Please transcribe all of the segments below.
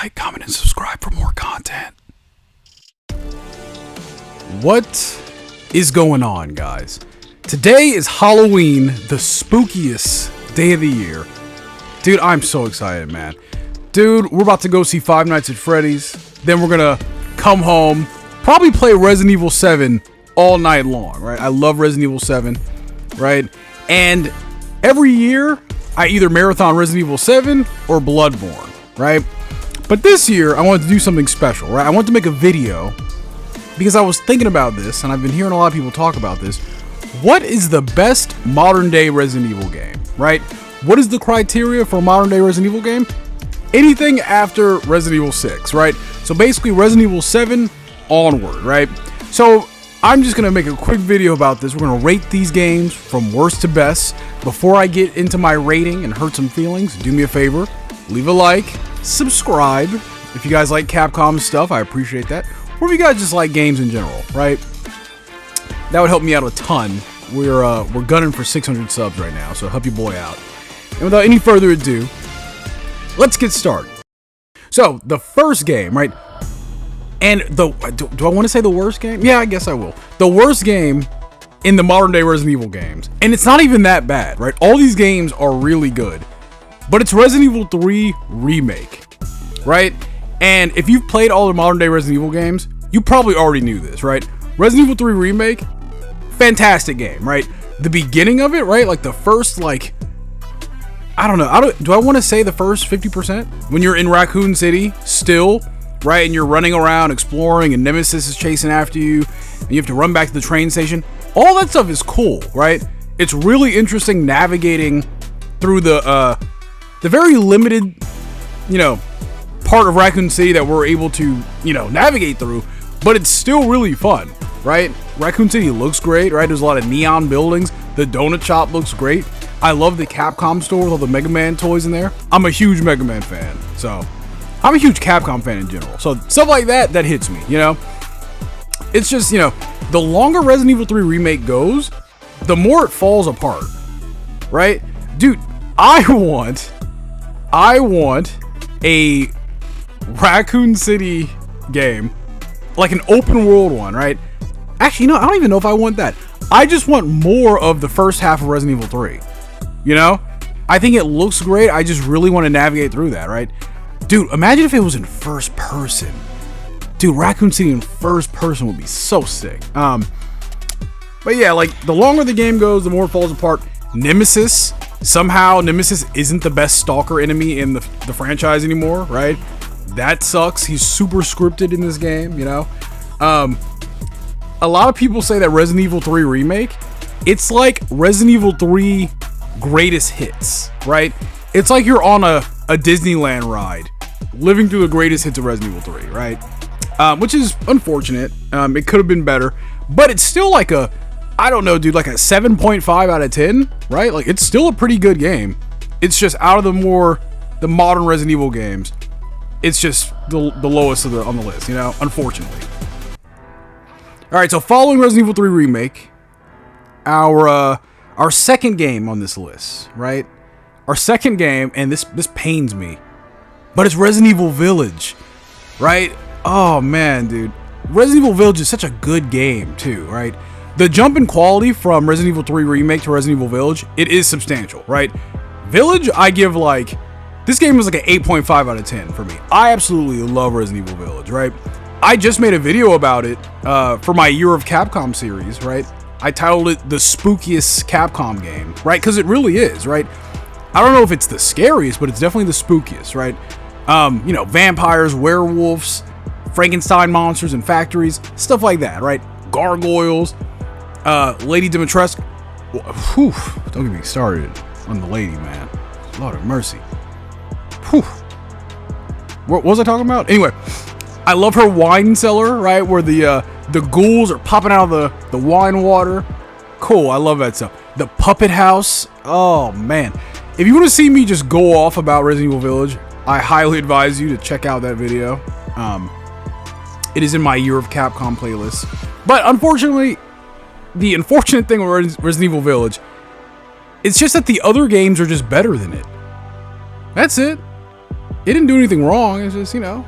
like, comment, and subscribe for more content. What is going on, guys? Today is Halloween, the spookiest day of the year. Dude, I'm so excited, man. Dude, we're about to go see Five Nights at Freddy's. Then we're gonna come home, probably play Resident Evil 7 all night long, right? I love Resident Evil 7, right? And every year, I either marathon Resident Evil 7 or Bloodborne, right? But this year, I wanted to do something special, right? I wanted to make a video because I was thinking about this, and I've been hearing a lot of people talk about this. What is the best modern day Resident Evil game, right? What is the criteria for a modern day Resident Evil game? Anything after Resident Evil 6, right? So basically Resident Evil 7 onward, right? So I'm just gonna make a quick video about this. We're gonna rate these games from worst to best. Before I get into my rating and hurt some feelings, do me a favor, leave a like, subscribe. If you guys like Capcom stuff, I appreciate that. Or if you guys just like games in general, right? That would help me out a ton. We're gunning for 600 subs right now, so help your boy out. And without any further ado, let's get started. So the first game, right? And do I want to say the worst game? Yeah, I guess I will. The worst game in the modern day Resident Evil games. And it's not even that bad, right? All these games are really good. But it's Resident Evil 3 Remake, right? And if you've played all the modern day Resident Evil games, you probably already knew this, right? Resident Evil 3 Remake, fantastic game, right? The beginning of it, right? Like the first, like, I don't know. Do I want to say the first 50%? When you're in Raccoon City still, right? And you're running around exploring and Nemesis is chasing after you and you have to run back to the train station. All that stuff is cool, right? It's really interesting navigating through the very limited, part of Raccoon City that we're able to, navigate through, but it's still really fun, right? Raccoon City looks great, right? There's a lot of neon buildings. The donut shop looks great. I love the Capcom store with all the Mega Man toys in there. I'm a huge Mega Man fan, so I'm a huge Capcom fan in general. So stuff like that hits me, It's just, the longer Resident Evil 3 Remake goes, the more it falls apart, right? Dude, I want a Raccoon City game, like an open world one, right? Actually, I don't even know if I want that. I just want more of the first half of Resident Evil 3. I think it looks great. I just really want to navigate through that, right? Dude, imagine if it was in first person. Dude, Raccoon City in first person would be so sick. But yeah, like the longer the game goes, the more it falls apart. Nemesis, somehow Nemesis isn't the best stalker enemy in the franchise anymore, right? That sucks. He's super scripted in this game, A lot of people say that Resident Evil 3 Remake, it's like Resident Evil 3 greatest hits, right? It's like you're on a Disneyland ride, living through the greatest hits of Resident Evil 3, right? Which is unfortunate. It could have been better, but it's still like I don't know, dude, like a 7.5 out of 10, right? Like it's still a pretty good game. It's just out of the modern Resident Evil games, it's just the lowest on the list, unfortunately. All right, so following Resident Evil 3 Remake, our second game on this list, right? Our second game, and this pains me, but it's Resident Evil Village, right? Oh man, dude, Resident Evil Village is such a good game too, right? The jump in quality from Resident Evil 3 Remake to Resident Evil Village, it is substantial, right? Village, I give this game is like an 8.5 out of 10 for me. I absolutely love Resident Evil Village, right? I just made a video about it for my Year of Capcom series, right? I titled it The Spookiest Capcom Game, right? Because it really is, right? I don't know if it's the scariest, but it's definitely the spookiest, right? Vampires, werewolves, Frankenstein monsters and factories, stuff like that, right? Gargoyles, Lady Dimitrescu. Whew, don't get me started on the lady, man. Lord of mercy. Whew. What was I talking about? Anyway, I love her wine cellar, right? Where the ghouls are popping out of the wine water. Cool, I love that stuff. The puppet house. Oh man, if you want to see me just go off about Resident Evil Village, I highly advise you to check out that video. It is in my Year of Capcom playlist. But unfortunately, the unfortunate thing with Resident Evil Village, it's just that the other games are just better than it. That's it. it didn't do anything wrong. It's just, you know,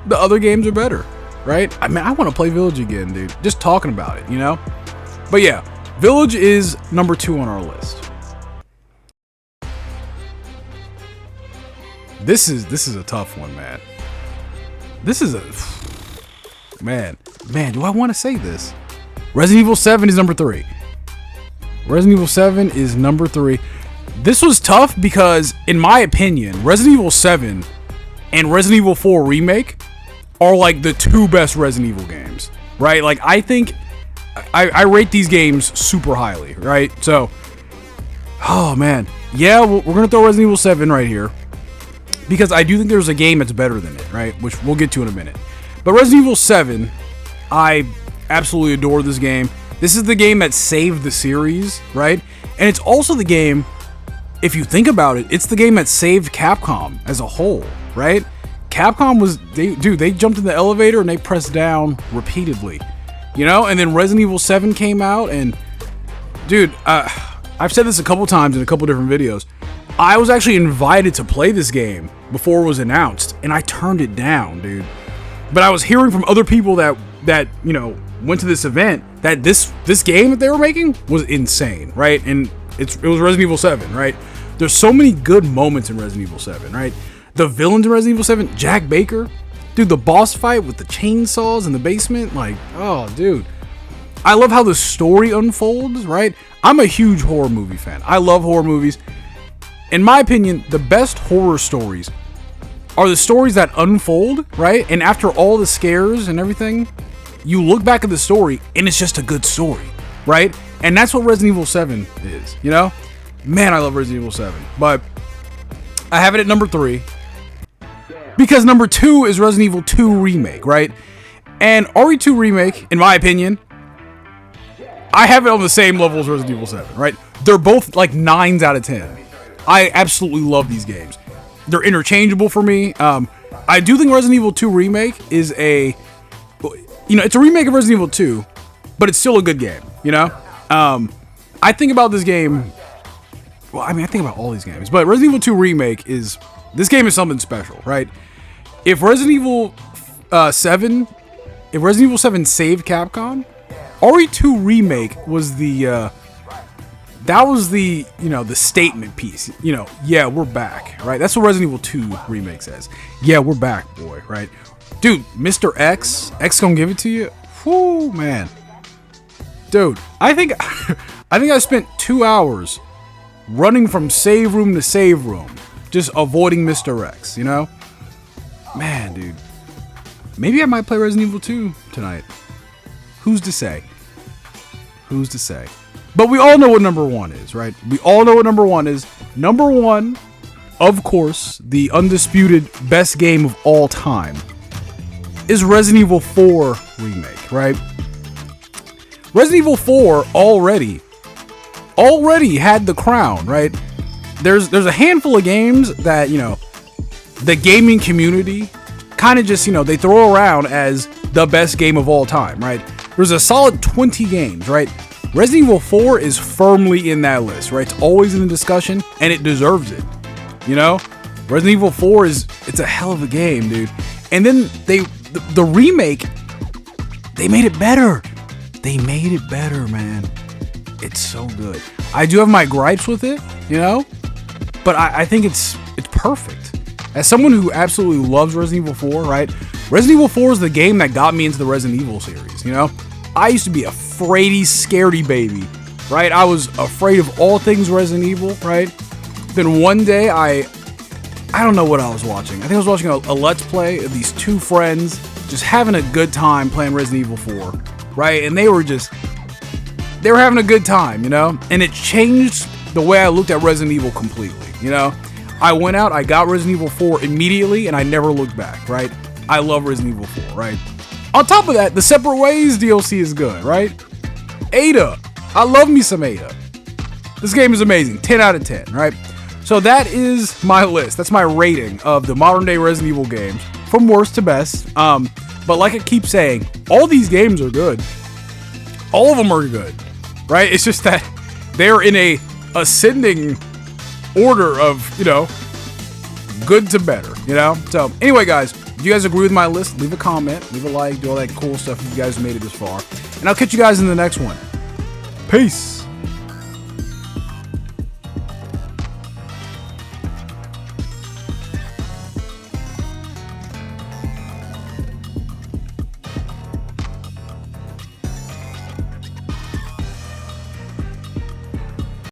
the other games are better, right? I mean, I want to play Village again, dude. Just talking about it, you know? But yeah, Village is number 2 on our list. This is a tough one, man. This is a... Man, do I want to say this? Resident Evil 7 is number 3. Resident Evil 7 is number 3. This was tough because, in my opinion, Resident Evil 7 and Resident Evil 4 Remake are like the 2 best Resident Evil games, right? Like, I think I rate these games super highly, right? So, oh man, yeah, we're gonna throw Resident Evil 7 right here because I do think there's a game that's better than it, right? Which we'll get to in a minute. But Resident Evil 7, I absolutely adore this game. This is the game that saved the series, right? And it's also the game, if you think about it, it's the game that saved Capcom as a whole, right? Capcom was, they jumped in the elevator and they pressed down repeatedly, you know? And then Resident Evil 7 came out and, dude, I've said this a couple times in a couple different videos. I was actually invited to play this game before it was announced, and I turned it down, dude. But I was hearing from other people that you know, went to this event that this game that they were making was insane, right? And it was Resident Evil 7, right? There's so many good moments in Resident Evil 7, right? The villains in Resident Evil 7, Jack Baker, dude, the boss fight with the chainsaws in the basement, like, oh, dude. I love how the story unfolds, right? I'm a huge horror movie fan. I love horror movies. In my opinion, the best horror stories are the stories that unfold, right? And after all the scares and everything, you look back at the story and it's just a good story, right? And that's what Resident Evil 7 is, you know? Man, I love Resident Evil 7. But I have it at number 3 because number 2 is Resident Evil 2 Remake, right? And RE2 Remake, in my opinion, I have it on the same level as Resident Evil 7, right? They're both like 9s out of 10. I absolutely love these games. They're interchangeable for me. I do think Resident Evil 2 Remake is a, you know, it's a remake of Resident Evil 2, but it's still a good game, you know? I think about this game, well, I mean, I think about all these games, but Resident Evil 2 Remake this game is something special, right? If Resident Evil 7 saved Capcom, RE2 Remake was the, that was the, you know, the statement piece, you know, yeah, we're back, right? That's what Resident Evil 2 Remake says. Yeah, we're back, boy, right? Dude, Mr. X gonna give it to you? Whoo, man. Dude, I think I spent 2 hours running from save room to save room, just avoiding Mr. X, you know? Man, dude. Maybe I might play Resident Evil 2 tonight. Who's to say? Who's to say? But we all know what number 1 is, right? We all know what number 1 is. Number 1, of course, the undisputed best game of all time, is Resident Evil 4 Remake, right? Resident Evil 4 already had the crown, right? There's a handful of games that, you know, the gaming community kind of just, you know, they throw around as the best game of all time, right? There's a solid 20 games, right? Resident Evil 4 is firmly in that list, right? It's always in the discussion, and it deserves it, you know? Resident Evil 4 it's a hell of a game, dude. And then the remake, they made it better. They made it better, man. It's so good. I do have my gripes with it, you know? But I think it's perfect. As someone who absolutely loves Resident Evil 4, right? Resident Evil 4 is the game that got me into the Resident Evil series, you know? I used to be a fraidy, scaredy baby, right? I was afraid of all things Resident Evil, right? Then one day, I don't know what I was watching. I think I was watching a Let's Play of these 2 friends just having a good time playing Resident Evil 4, right? And they were having a good time, you know? And it changed the way I looked at Resident Evil completely, you know? I went out, I got Resident Evil 4 immediately, and I never looked back, right? I love Resident Evil 4, right? On top of that, the Separate Ways DLC is good, right? Ada. I love me some Ada. This game is amazing. 10 out of 10, right? So that is my list. That's my rating of the modern day Resident Evil games from worst to best. But like I keep saying, all these games are good. All of them are good, right? It's just that they're in a ascending order of, you know, good to better, you know? So, anyway, guys, if you guys agree with my list, leave a comment, leave a like, do all that cool stuff if you guys made it this far. And I'll catch you guys in the next one. Peace.